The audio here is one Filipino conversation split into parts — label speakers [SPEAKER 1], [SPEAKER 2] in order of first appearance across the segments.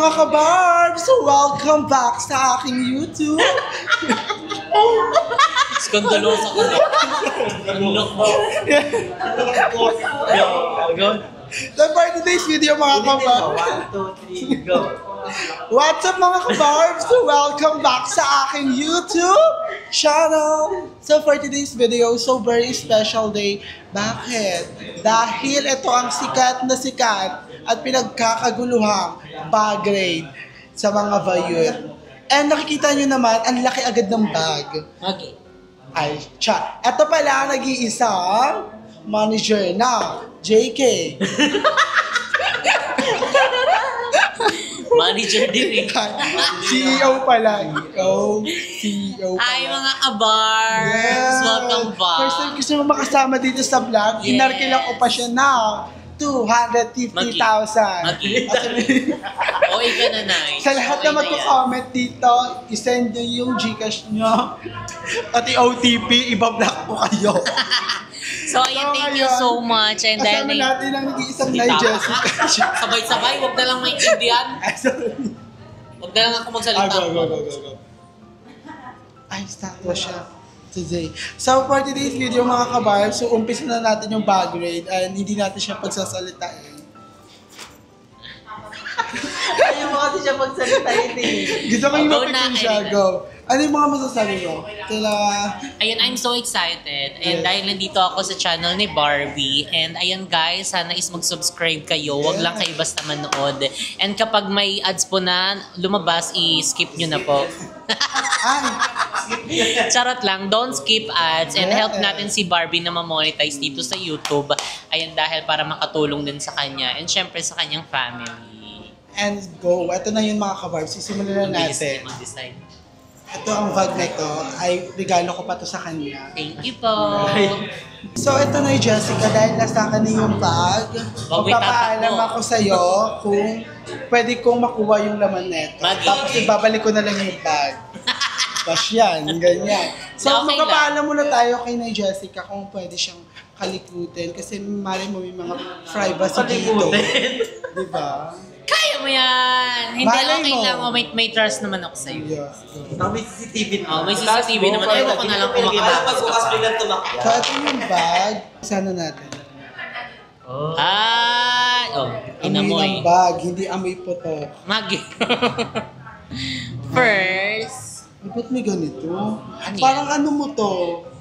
[SPEAKER 1] mga kabarbs! Welcome back sa aking YouTube!
[SPEAKER 2] Skandalosa ko na. Unlock mo.
[SPEAKER 1] So for today's video mga kabarbs,
[SPEAKER 2] 1, 2, 3, go.
[SPEAKER 1] what's up mga kabarbs? Welcome back sa aking YouTube channel! So for today's video, so very special day. Bakit? Dahil ito ang sikat na sikat at pinagkakaguluhang bag raid sa mga bayot. And nakikita nyo naman, ang laki agad ng bag.
[SPEAKER 2] Okay.
[SPEAKER 1] Ay, tsa. Ito pala ang nag-iisang manager na JK.
[SPEAKER 2] Manager din eh.
[SPEAKER 1] CEO pala. CEO pala.
[SPEAKER 2] Hi mga kabars! Welcome back!
[SPEAKER 1] First time gusto mo makasama dito sa vlog.
[SPEAKER 2] Yes.
[SPEAKER 1] Inarkila ko pa siya ng 250,000.
[SPEAKER 2] O, ika na nice.
[SPEAKER 1] Sa lahat na magko-comment dito, isend nyo yung Gcash nyo. Pati OTP, iba-block po kayo.
[SPEAKER 2] So, ayan, thank you so much. And then,
[SPEAKER 1] kasama natin ang nag-iisang Nay Jessica.
[SPEAKER 2] sabay-sabay, huwag na lang maintindihan. Huwag na lang ako magsalita.
[SPEAKER 1] Go. Ay, sakto siya. Today. So, for today's video mga kabar, so umpisa na natin yung bag raid and hindi natin siya pagsasalitain.
[SPEAKER 3] Ayaw mo kasi siya magsalitain eh.
[SPEAKER 1] Gusto ko yung
[SPEAKER 2] Go
[SPEAKER 1] mapikon
[SPEAKER 2] na,
[SPEAKER 1] siya.
[SPEAKER 2] Erika.
[SPEAKER 1] Go. Ano yung mga masasabi mo?
[SPEAKER 2] Ayun, I'm so excited. And dahil nandito ako sa channel ni Barbie. And ayun guys, sana is mag-subscribe kayo. Huwag lang kayo basta manood. And kapag may ads po na lumabas, i-skip nyo na po. Charot lang, don't skip ads and help natin si Barbie na ma-monetize dito sa YouTube. Ayun, dahil para makatulong din sa kanya and syempre sa kanyang family.
[SPEAKER 1] And go. Ito na yun mga kabar. Sisimulan na natin.
[SPEAKER 2] Mag-design.
[SPEAKER 1] Ito ang bag na ito. Ay, regalo ko pa to sa kanya.
[SPEAKER 2] Thank you po.
[SPEAKER 1] So, ito na yung Jessica. Dahil nasa akin na yung bag, magpapaalam ako sa'yo kung pwede kong makuha yung laman neto. Tapos ibabalik ko na lang yung bag. Tapos yan, ganyan. So,
[SPEAKER 2] Okay
[SPEAKER 1] magpapaalam muna tayo kay Nay Jessica kung pwede siyang kalikutin. Kasi mali mo may mga privacy dito. Diba?
[SPEAKER 2] Kaya mo yan! Hindi,
[SPEAKER 1] Malay
[SPEAKER 2] okay
[SPEAKER 1] mo.
[SPEAKER 2] lang. Oh, may trust naman ako sa'yo.
[SPEAKER 1] Yes.
[SPEAKER 3] May CCTV
[SPEAKER 2] Oh, may CCTV naman. Ayaw ko na lang
[SPEAKER 3] Pagbukas
[SPEAKER 2] kumakakas.
[SPEAKER 3] biglang tumakbo.
[SPEAKER 1] So, ito yung bag. Sana natin.
[SPEAKER 2] Ay! Oh,
[SPEAKER 1] Amoy
[SPEAKER 2] inamoy.
[SPEAKER 1] ng bag, hindi amoy putok.
[SPEAKER 2] Magi. First,
[SPEAKER 1] Ay, ba't may ganito?
[SPEAKER 2] Ano
[SPEAKER 1] Parang ano mo to?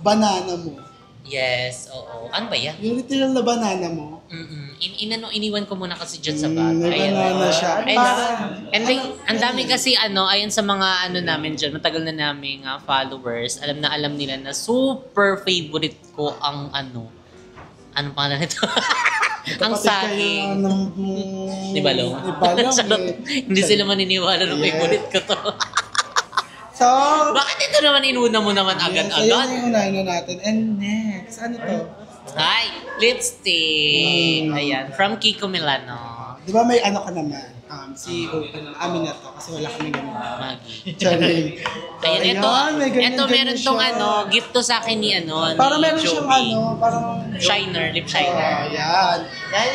[SPEAKER 1] Banana mo.
[SPEAKER 2] yes, oo. Ano ba yan?
[SPEAKER 1] Yung literal na banana mo.
[SPEAKER 2] Iniwan ko muna kasi dyan sa bag.
[SPEAKER 1] May
[SPEAKER 2] Ayan.
[SPEAKER 1] banana siya.
[SPEAKER 2] Ayun.
[SPEAKER 1] Parang,
[SPEAKER 2] And then, ang dami kasi ayon sa mga namin dyan, matagal na naming followers, alam na alam nila na super favorite ko ang anong pangalan nito? Ang saging. Di ba, Long?
[SPEAKER 1] Di ba, Long?
[SPEAKER 2] Hindi sila maniniwala na favorite ko to.
[SPEAKER 1] So,
[SPEAKER 2] Bakit ito naman inuna mo naman
[SPEAKER 1] ayun
[SPEAKER 2] agad-agad?
[SPEAKER 1] yung unahin na natin. And next, ano to?
[SPEAKER 2] Ay, lipstick. Ayan, from Kiko Milano.
[SPEAKER 1] Di ba may ano ka naman? CEO ka naman. Amin na to kasi wala kami ganun.
[SPEAKER 2] Maggie.
[SPEAKER 1] Charing.
[SPEAKER 2] Ayan, ito.
[SPEAKER 1] may ganyan,
[SPEAKER 2] Ito, meron
[SPEAKER 1] ganyan
[SPEAKER 2] tong
[SPEAKER 1] siya.
[SPEAKER 2] gift to sa akin ni
[SPEAKER 1] Parang
[SPEAKER 2] ni
[SPEAKER 1] meron siyang
[SPEAKER 2] Joey.
[SPEAKER 1] parang...
[SPEAKER 2] Shiner, lip
[SPEAKER 1] Oh,
[SPEAKER 2] shiner.
[SPEAKER 1] yan.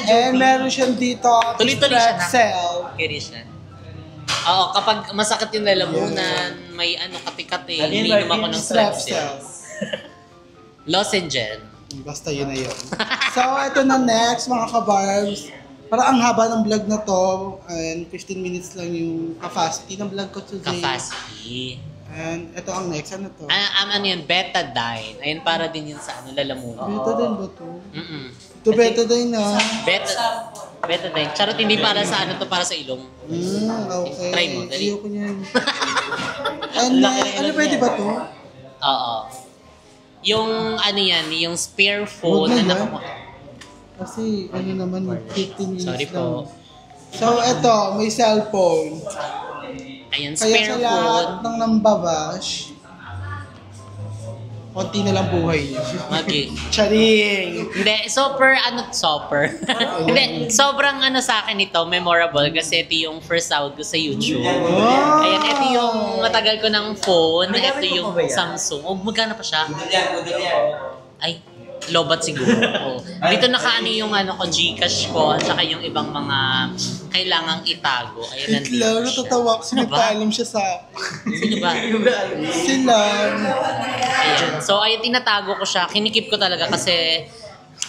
[SPEAKER 1] And meron siyang dito,
[SPEAKER 2] Tuloy-tuloy siya na.
[SPEAKER 1] pretzel.
[SPEAKER 2] Kirishan. Oo, kapag masakit yung lalamunan, may kati-kati, umiinom ako ng strepsils. Lozenge.
[SPEAKER 1] Basta yun na yun. So, ito na next, mga kabarbs. Parang ang haba ng vlog na to. And 15 minutes lang yung capacity ng vlog ko today.
[SPEAKER 2] Capacity.
[SPEAKER 1] And ito ang next. Ano to?
[SPEAKER 2] Ano yun? Betadine. Ayun, para din yun sa lalamunan.
[SPEAKER 1] Betadine ba to?
[SPEAKER 2] Mm-mm.
[SPEAKER 1] Ito betadine na.
[SPEAKER 2] Betadine. Charot, hindi para sa to, para sa ilong.
[SPEAKER 1] Okay.
[SPEAKER 2] Try mo, dali.
[SPEAKER 1] Ayoko niyan. And ano pwede ba to?
[SPEAKER 2] Oo. Yung yan, yung spare phone
[SPEAKER 1] Huwag na
[SPEAKER 2] na
[SPEAKER 1] yan.
[SPEAKER 2] nakuha.
[SPEAKER 1] Kasi ano naman, 15 minutes
[SPEAKER 2] Sorry
[SPEAKER 1] lang.
[SPEAKER 2] po.
[SPEAKER 1] So, ito, may cellphone.
[SPEAKER 2] Ayan,
[SPEAKER 1] Kaya
[SPEAKER 2] spare
[SPEAKER 1] sa
[SPEAKER 2] phone.
[SPEAKER 1] lahat ng nambabash, konti na lang buhay niyo.
[SPEAKER 2] Magi.
[SPEAKER 1] Charing!
[SPEAKER 2] Hindi, super. Hindi, sobrang sa akin ito, memorable kasi ito yung first sahod ko sa YouTube.
[SPEAKER 1] Oh!
[SPEAKER 2] Ayan, ito yung matagal ko ng phone. Ito
[SPEAKER 3] Nagamit mo
[SPEAKER 2] yung
[SPEAKER 3] pa ba yan?
[SPEAKER 2] Samsung. O, magkano pa siya?
[SPEAKER 3] Budol yan.
[SPEAKER 2] Ay, Lobat siguro. Oo. Dito nakaano yung ano ko, Gcash ko, at saka yung ibang mga kailangang itago. Ayun,
[SPEAKER 1] Wait
[SPEAKER 2] nandito
[SPEAKER 1] lang,
[SPEAKER 2] siya.
[SPEAKER 1] natatawa ko kasi
[SPEAKER 2] Ano ba?
[SPEAKER 1] nagpaalam siya sa
[SPEAKER 2] Sino ba?
[SPEAKER 1] sila.
[SPEAKER 2] Ayan. So, ayun, tinatago ko siya. Kinikip ko talaga kasi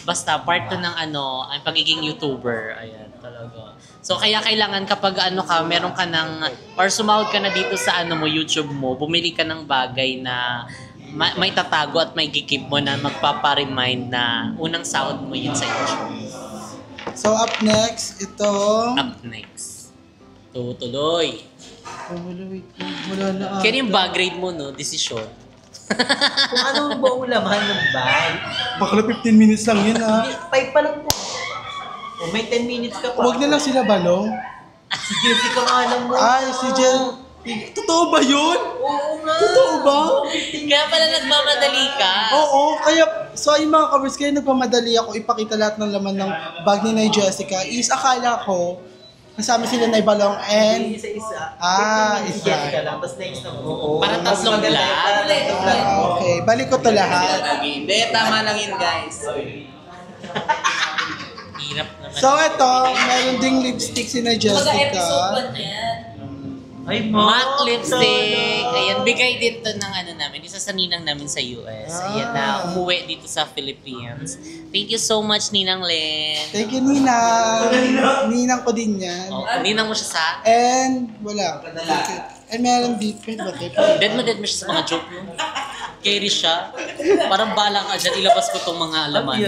[SPEAKER 2] basta part to ng ano, ang pagiging YouTuber. Ayan, talaga. So, kaya kailangan kapag ano ka, meron ka ng, or sumahod ka na dito sa ano mo, YouTube mo, bumili ka ng bagay na may tatago at may gikip mo na magpapa-remind na unang sahod mo yun sa YouTube.
[SPEAKER 1] So up next, ito.
[SPEAKER 2] Up next. Tutuloy.
[SPEAKER 1] Oh, wala na.
[SPEAKER 2] Kaya yung bag grade mo, no? Desisyon.
[SPEAKER 3] Kung ano buong laman ng bag.
[SPEAKER 1] Bakla 15 minutes lang yun ha.
[SPEAKER 3] 5 pa lang po. O may 10 minutes ka pa.
[SPEAKER 1] Huwag na lang sila balong.
[SPEAKER 3] Si Jessica nga alam mo.
[SPEAKER 1] Ay, si Jen. Totoo ba yun?
[SPEAKER 3] Oo nga.
[SPEAKER 1] Totoo ba?
[SPEAKER 2] Kaya pala nagmamadali ka.
[SPEAKER 1] Oo, kaya, so yung mga covers, kaya nagpamadali ako ipakita lahat ng laman ng bag ni Jessica. Is akala ko, kasama sila na ibalong and,
[SPEAKER 3] Isa-isa.
[SPEAKER 1] Ah,
[SPEAKER 3] Si
[SPEAKER 1] isa.
[SPEAKER 3] Jessica lang. Tapos next na mo.
[SPEAKER 2] Para tatlong vlog.
[SPEAKER 1] okay, balik ko to lahat.
[SPEAKER 3] Hindi, tama lang yun guys.
[SPEAKER 2] Hirap naman.
[SPEAKER 1] So ito, meron ding lipstick si Jessica.
[SPEAKER 3] Ay,
[SPEAKER 2] Matte lipstick. Ayan, bigay dito ng ano namin, isa sa ninang namin sa US. Ayan na, umuwi dito sa Philippines. Thank you so much, Ninang Len.
[SPEAKER 1] Thank you, Ninang. Ninang ko din yan.
[SPEAKER 2] Oh, ninang mo siya sa...
[SPEAKER 1] And, wala. Okay. And meron dito, ba?
[SPEAKER 2] Dead mo siya sa mga joke mo. Carry siya. Parang bala ka dyan, ilabas ko tong mga alaman.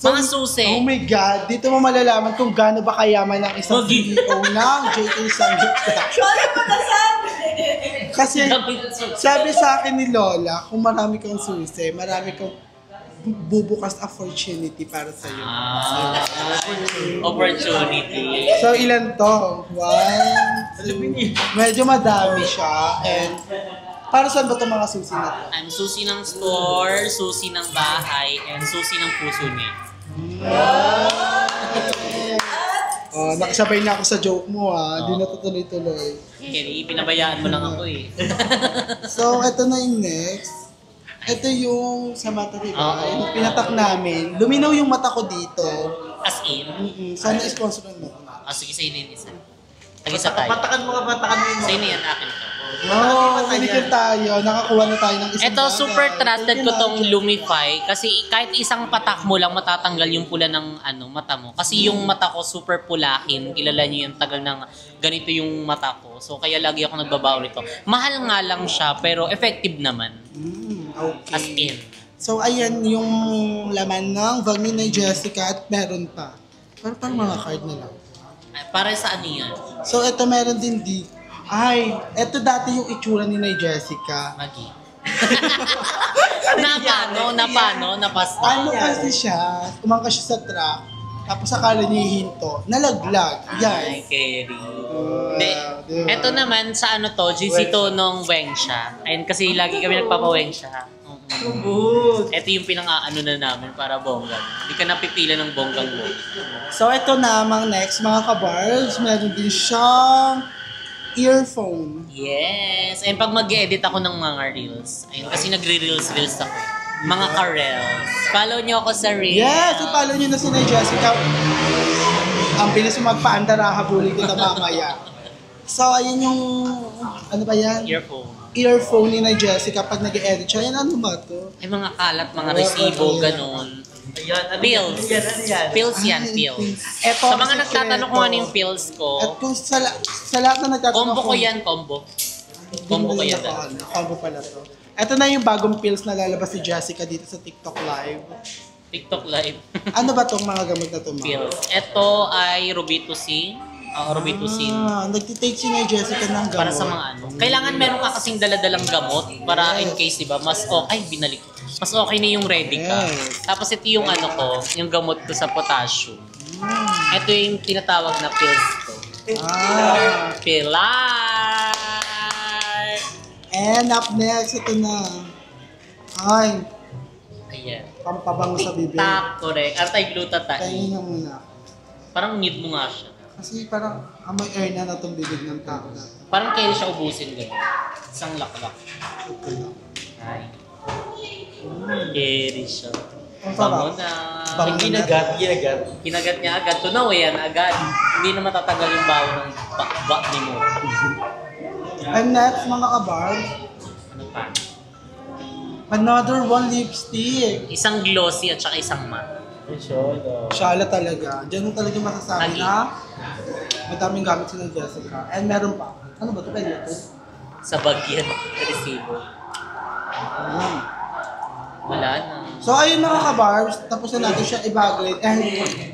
[SPEAKER 2] Mga susi.
[SPEAKER 1] Oh my God, dito mo malalaman kung gaano ba kayaman ang isang
[SPEAKER 2] Magi.
[SPEAKER 1] CEO ng JK Sanggita. Kasi sabi sa akin ni Lola, kung marami kang susi, marami kang bubukas opportunity para sa'yo.
[SPEAKER 2] Ah, opportunity.
[SPEAKER 1] So ilan to? One, two, medyo madami siya. And para saan ba itong mga susi na to?
[SPEAKER 2] I'm susi ng store, susi ng bahay, and susi ng puso niya.
[SPEAKER 1] Oh, nakasabay na ako sa joke mo ha. Di na tutuloy-tuloy.
[SPEAKER 2] Carry, pinabayaan mo lang ako eh.
[SPEAKER 1] So, ito na yung next. Ito yung sa mata, diba?
[SPEAKER 2] Oo.
[SPEAKER 1] Yung pinatak namin. Luminaw yung mata ko dito.
[SPEAKER 2] As in,
[SPEAKER 1] Sana sponsor mo.
[SPEAKER 2] sige, sa'yo na yun isa. Tag-isa tayo.
[SPEAKER 3] Patakan mo ka.
[SPEAKER 2] Sa'yo na yan, akin to.
[SPEAKER 1] Oh, balikan tayo. Nakakuha na tayo ng isang
[SPEAKER 2] Ito,
[SPEAKER 1] bagay.
[SPEAKER 2] super trusted
[SPEAKER 1] Thank
[SPEAKER 2] ko
[SPEAKER 1] you,
[SPEAKER 2] tong
[SPEAKER 1] Nadia.
[SPEAKER 2] Lumify kasi kahit isang patak mo lang matatanggal yung pula ng mata mo. Kasi yung mata ko super pulahin. Kilala niyo yung tagal ng ganito yung mata ko. So kaya lagi ako nagbabaon nito. Mahal nga lang siya pero effective naman.
[SPEAKER 1] Okay.
[SPEAKER 2] As in.
[SPEAKER 1] So, ayan yung laman ng bag ni Jessica at meron pa. Parang mga card na lang.
[SPEAKER 2] Para sa ano yan?
[SPEAKER 1] So, ito meron din di. Ay, ito dati yung itsura ni Jessica.
[SPEAKER 2] Magi. Napasta.
[SPEAKER 1] Ano kasi siya, umangka siya sa truck, tapos akala niya hihinto, nalaglag.
[SPEAKER 2] Ay,
[SPEAKER 1] Yan.
[SPEAKER 2] carry.
[SPEAKER 1] Diba?
[SPEAKER 2] Ito naman sa ano to, GC to nung Wengsha. Ayun kasi lagi kami nagpapa-Wengsha. Ito yung pinang-ano na namin para bongga. Hindi ka napipila ng bonggang mo.
[SPEAKER 1] So, ito namang next, mga kabars, meron din siyang earphone.
[SPEAKER 2] Yes. And pag mag-edit ako ng mga reels, ayun, kasi nagre-reels ako. Mga ka-reels. Follow nyo ako sa reels.
[SPEAKER 1] Yes, ipalo nyo na si Jessica. Ang bilis mo magpaandara, habulin kita mamaya. So, ayun yung, ano ba yan?
[SPEAKER 2] Earphone.
[SPEAKER 1] Earphone ni Jessica pag nag-edit siya. Yan, ano ba to?
[SPEAKER 2] Ay, mga kalat, mga resibo, ganun.
[SPEAKER 3] Ayan,
[SPEAKER 2] Pills.
[SPEAKER 3] Yan.
[SPEAKER 2] Pills yan, pills.
[SPEAKER 1] Eto,
[SPEAKER 2] Sa mga
[SPEAKER 1] ang
[SPEAKER 2] nagtatanong kung ano yung pills
[SPEAKER 1] At
[SPEAKER 2] ko,
[SPEAKER 1] kung sa lahat na nagtatanong
[SPEAKER 2] combo ko yan, combo. Combo ko yan.
[SPEAKER 1] Combo pala to. Ito na yung bagong pills na lalabas si Jessica dito sa TikTok Live.
[SPEAKER 2] TikTok live.
[SPEAKER 1] Ano ba tong mga gamot na to, ma?
[SPEAKER 2] Pills. Ito ay Robitussin. Robitussin.
[SPEAKER 1] Nagtitake si Jessica ng gamot.
[SPEAKER 2] Para sa mga ano. Kailangan meron ka kasing daladalang gamot para in case, diba, mas okay, binalik. Mas okay na yung ready ka.
[SPEAKER 1] Yes.
[SPEAKER 2] Tapos ito yung ano ko, yung gamot ko sa potassium. Ito yung tinatawag na pills ko. Pilar!
[SPEAKER 1] And up next, ito na. Ay,
[SPEAKER 2] Ayan.
[SPEAKER 1] pampabango sa bibig.
[SPEAKER 2] Tak, correct. Anti-glutathione.
[SPEAKER 1] Kainin na muna.
[SPEAKER 2] Parang need mo nga siya.
[SPEAKER 1] Kasi parang amoy air na itong bibig ng tao na.
[SPEAKER 2] Parang kaya siya ubusin gano'n. Isang laklak.
[SPEAKER 1] Ito lang.
[SPEAKER 2] Ay. Carry siya.
[SPEAKER 1] Ang
[SPEAKER 2] Bango
[SPEAKER 1] sarap.
[SPEAKER 2] na.
[SPEAKER 1] Bango.
[SPEAKER 3] Ginagat.
[SPEAKER 2] Kinagat niya agad. Tunaw yan agad. Hindi na matatagal yung bawo ng bak ni mo.
[SPEAKER 1] And next, mga kabarbs,
[SPEAKER 2] Ano pa?
[SPEAKER 1] another one lipstick.
[SPEAKER 2] Isang glossy at saka isang matte.
[SPEAKER 1] Shala talaga. Diyan mo talaga masasabi
[SPEAKER 2] Lagi.
[SPEAKER 1] na madaming gamit si ng Jessica. And meron pa. Ano ba ito? Pwede ito?
[SPEAKER 2] Sa bagyan. Resibo.
[SPEAKER 1] Ayan.
[SPEAKER 2] Wala na.
[SPEAKER 1] So ayun mga kabarbs, tapos na natin siya i-bagrade. And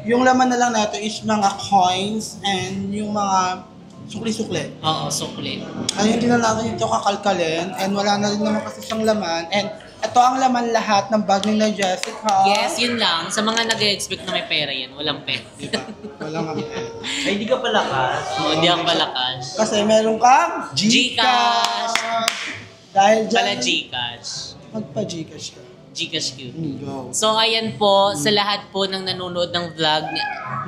[SPEAKER 1] yung laman na lang natin is mga coins and yung mga sukli-sukli.
[SPEAKER 2] Oo, sukli.
[SPEAKER 1] Ay, hindi na natin ito kakalkalin and wala na rin naman kasi siyang laman. And ito ang laman lahat ng bag ni na Jessica.
[SPEAKER 2] Yes, yun lang. Sa mga nag-expect na may pera yan, walang pera.
[SPEAKER 1] Diba? Wala nga.
[SPEAKER 3] Ay, hindi ka palakas.
[SPEAKER 2] Oo, hindi ako palakas.
[SPEAKER 1] Kasi meron kang
[SPEAKER 2] Gcash.
[SPEAKER 1] Dahil dyan,
[SPEAKER 2] Pala Gcash.
[SPEAKER 1] magpa-Gcash ka.
[SPEAKER 2] Gcash cute.
[SPEAKER 1] Go.
[SPEAKER 2] So, ayan po, sa lahat po ng nanonood ng vlog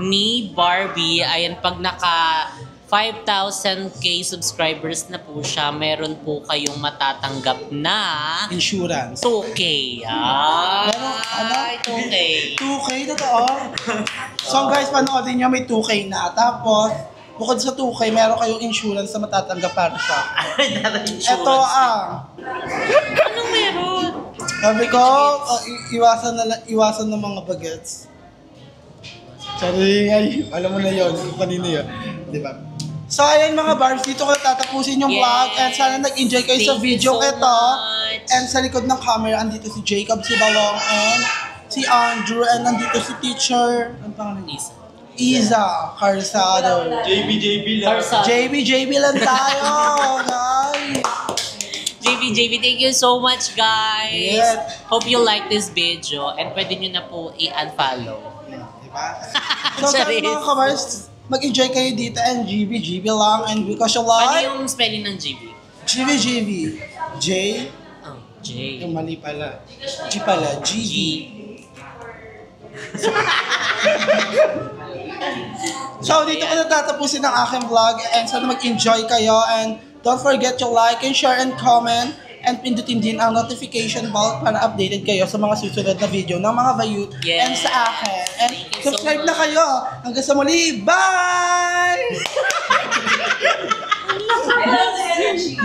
[SPEAKER 2] ni Barbie, ayan, pag naka 5,000k subscribers na po siya, meron po kayong matatanggap na
[SPEAKER 1] Insurance.
[SPEAKER 2] 2K. Ah,
[SPEAKER 1] Meron, ano?
[SPEAKER 2] 2K.
[SPEAKER 1] 2K, totoo. So guys, panoodin nyo, may 2K na. Tapos, bukod sa 2K, meron kayong insurance na matatanggap para siya. Ito ang,
[SPEAKER 2] Anong meron?
[SPEAKER 1] sabi ko, iwasan ng mga bagets. Sorry, ay, alam mo na yun, kung kanino yun. Diba? So, ayan mga barbs, dito ko tatapusin yung
[SPEAKER 2] Yes.
[SPEAKER 1] vlog. And sana nag-enjoy kayo sa
[SPEAKER 2] Thank
[SPEAKER 1] video
[SPEAKER 2] you so
[SPEAKER 1] ito.
[SPEAKER 2] much.
[SPEAKER 1] And sa likod ng camera, andito si Jacob, si Balong, and si Andrew, and nandito si teacher, ano pangalan niya? Iza Carsado.
[SPEAKER 3] JB lang.
[SPEAKER 1] JB lang tayo, guys.
[SPEAKER 2] JB, thank you so much, guys.
[SPEAKER 1] Yes.
[SPEAKER 2] Hope you like this video and pwede nyo na po i-unfollow.
[SPEAKER 1] Diba? So, sa
[SPEAKER 2] Charis.
[SPEAKER 1] mga kamars, mag-enjoy kayo dito and GB lang. And because you
[SPEAKER 2] Paano
[SPEAKER 1] like,
[SPEAKER 2] yung spelling ng GB?
[SPEAKER 1] GB. J,
[SPEAKER 2] Oh, J.
[SPEAKER 1] yung mali pala. G pala,
[SPEAKER 2] G.
[SPEAKER 1] GB. So, dito ko na tatapusin ang aking vlog and sana mag-enjoy kayo and don't forget to like and share and comment and pindutin din ang notification bell para updated kayo sa mga susunod na video ng mga Vayut
[SPEAKER 2] Yes.
[SPEAKER 1] and sa akin. And
[SPEAKER 2] Thank you so
[SPEAKER 1] subscribe na
[SPEAKER 2] much.
[SPEAKER 1] kayo. Hanggang sa muli. Bye!
[SPEAKER 4] I love the energy.